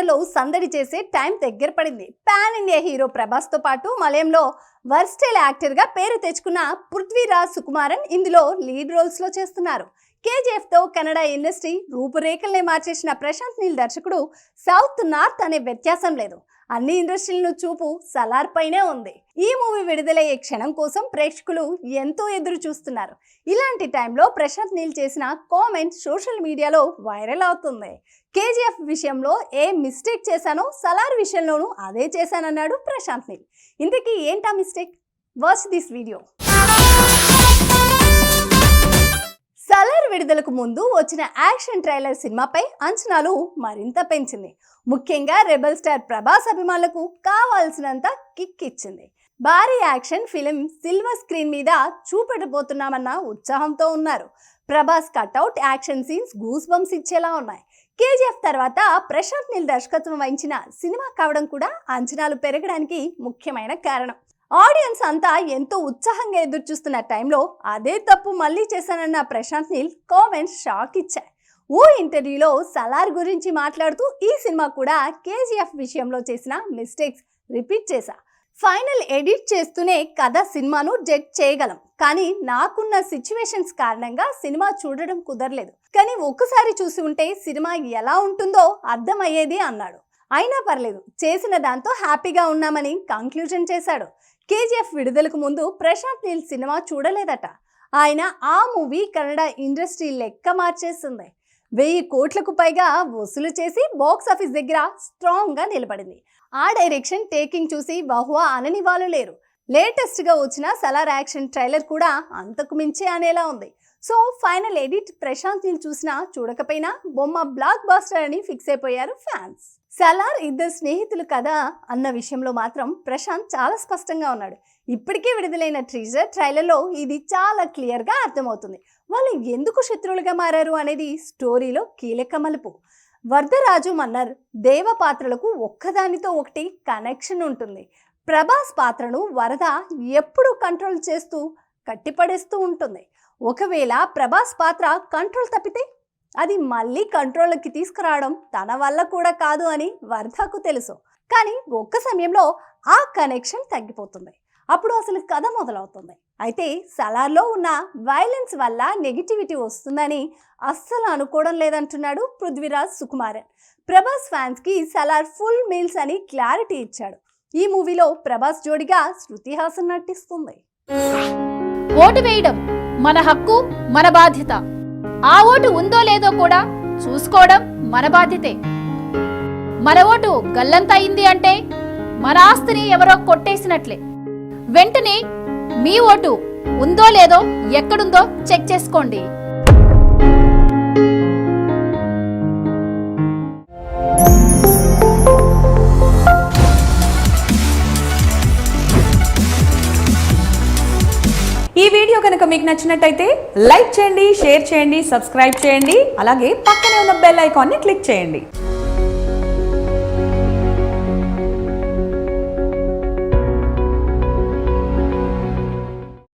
లో సందడి చేసే టైం దగ్గర పడింది. పాన్ ఇండియా హీరో ప్రభాస్ తో పాటు మలయంలో వర్స్టైల్ యాక్టర్ గా పేరు తెచ్చుకున్న పృథ్వీరాజ్ సుకుమారన్ ఇందులో లీడ్ రోల్స్ లో చేస్తున్నారు. కేజీఎఫ్ తో కన్నడ ఇండస్ట్రీ రూపురేఖల్ని మార్చేసిన ప్రశాంత్ నీల్ దర్శకుడు సౌత్ నార్త్ అనే వ్యత్యాసం లేదు. అన్ని ఇండస్ట్రీలను చూపు సలార్ పైనే ఉంది. ఈ మూవీ విడుదలయ్యే క్షణం కోసం ప్రేక్షకులు ఎంతో ఎదురు చూస్తున్నారు. ఇలాంటి టైంలో ప్రశాంత్ నీల్ చేసిన కామెంట్ సోషల్ మీడియాలో వైరల్ అవుతుంది. కేజీఎఫ్ విషయంలో ఏ మిస్టేక్ చేశానో సలార్ విషయంలోనూ అదే చేశానన్నాడు ప్రశాంత్ నీల్. ఇంతకీ ఏంటా mistake? Watch this video. Salaar విడుదలకు ముందు వచ్చిన యాక్షన్ ట్రైలర్ సినిమాపై అంచనాలు మరింత పెంచింది. ముఖ్యంగా రెబల్ స్టార్ ప్రభాస్ అభిమానులకు కావాల్సినంత కిక్ ఇచ్చింది. భారీ యాక్షన్ ఫిలిం సిల్వర్ స్క్రీన్ మీద చూపెట్టబోతున్నామన్న ఉత్సాహంతో ఉన్నారు. Prabhas cutout action scenes goose bumps ఇచ్చేలా ఉన్నాయి. కేజీఎఫ్ తర్వాత ప్రశాంత్ నీల్ దర్శకత్వం వహించిన సినిమా కావడం కూడా అంచనాలు పెరగడానికి ముఖ్యమైన కారణం. ఆడియన్స్ అంతా ఎంతో ఉత్సాహంగా ఎదురు చూస్తున్న టైంలో అదే తప్పు మళ్ళీ చేశానన్న ప్రశాంత్ నీల్ కామెంట్స్ షాక్ ఇచ్చాయి. ఓ ఇంటర్వ్యూలో సలార్ గురించి మాట్లాడుతూ ఈ సినిమా కూడా కేజీఎఫ్ విషయంలో చేసిన మిస్టేక్స్ రిపీట్ చేశా. ఫైనల్ ఎడిట్ చేస్తూనే కథ సినిమాను జడ్జ్ చేయగలం, కానీ నాకున్న సిచ్యువేషన్స్ కారణంగా సినిమా చూడడం కుదరలేదు. కానీ ఒక్కసారి చూసి ఉంటే సినిమా ఎలా ఉంటుందో అర్థమయ్యేది అన్నాడు. అయినా పర్లేదు, చేసిన దాంతో హ్యాపీగా ఉన్నామని కంక్లూజన్ చేశాడు. కేజీఎఫ్ విడుదలకు ముందు ప్రశాంత్ నీల్ సినిమా చూడలేదట. ఆయన ఆ మూవీ కన్నడ ఇండస్ట్రీ లెక్క మార్చేస్తుంది. 1000 కోట్లకు పైగా వసూలు చేసి బాక్స్ ఆఫీస్ దగ్గర స్ట్రాంగ్ గా నిలబడింది. ఆ డైరెక్షన్ టేకింగ్ చూసి బహువా అనని వాళ్ళు లేరు. లేటెస్ట్ గా వచ్చిన సలార్ యాక్షన్ ట్రైలర్ కూడా అంతకు మించి అనేలా ఉంది. So final edit Prashanth Neel చూసినా చూడకపోయినా బొమ్మ బ్లాక్ బాస్టర్ అని ఫిక్స్ అయిపోయారు ఫ్యాన్స్. సలార్ ఇద్దరు స్నేహితులు కదా అన్న విషయంలో మాత్రం ప్రశాంత్ చాలా స్పష్టంగా ఉన్నాడు. ఇప్పటికే విడుదలైన టీజర్ ట్రైలర్లో ఇది చాలా క్లియర్గా అర్థమవుతుంది. వాళ్ళు ఎందుకు శత్రువులుగా మారారు అనేది స్టోరీలో కీలక మలుపు. వరదరాజు మన్నర్ దేవ పాత్రలకు ఒక్కదానితో ఒకటి కనెక్షన్ ఉంటుంది. ప్రభాస్ పాత్రను వరద ఎప్పుడూ కంట్రోల్ చేస్తూ కట్టిపడేస్తూ ఉంటుంది. ఒకవేళ ప్రభాస్ పాత్ర కంట్రోల్ తప్పితే అది మళ్ళీ కంట్రోల్కి తీసుకురావడం తన వల్ల కూడా కాదు అని వరదకు తెలుసు. కానీ ఒక్క సమయంలో ఆ కనెక్షన్ తగ్గిపోతుంది. అప్పుడు అసలు కథ మొదలవుతుంది. అయితే సలార్లో ఉన్న వైలెన్స్ వల్ల నెగిటివిటీ వస్తుందని అస్సలు అనుకోవడం లేదంటున్నాడు పృథ్వీరాజ్ సుకుమారన్. ప్రభాస్ ఫ్యాన్స్కి సలార్ ఫుల్ మీల్స్ అని క్లారిటీ ఇచ్చాడు. ఈ మూవీలో ప్రభాస్ జోడిగా శృతి హాసన్ నటిస్తుంది. ఓటు వేయడం మన హక్కు, మన బాధ్యత. ఆ ఓటు ఉందో లేదో కూడా చూసుకోవడం మన బాధ్యతే. మన ఓటు గల్లంత అయింది అంటే మన ఆస్తిని ఎవరో కొట్టేసినట్లే. వెంటనే మీ ఓటు ఉందో లేదో ఎక్కడుందో చెక్ చేసుకోండి. ఈ వీడియో కనుక మీకు నచ్చినట్టయితే లైక్ చేయండి, షేర్ చేయండి, సబ్స్క్రైబ్ చేయండి. అలాగే పక్కనే ఉన్న బెల్ ఐకాన్ని క్లిక్ చేయండి.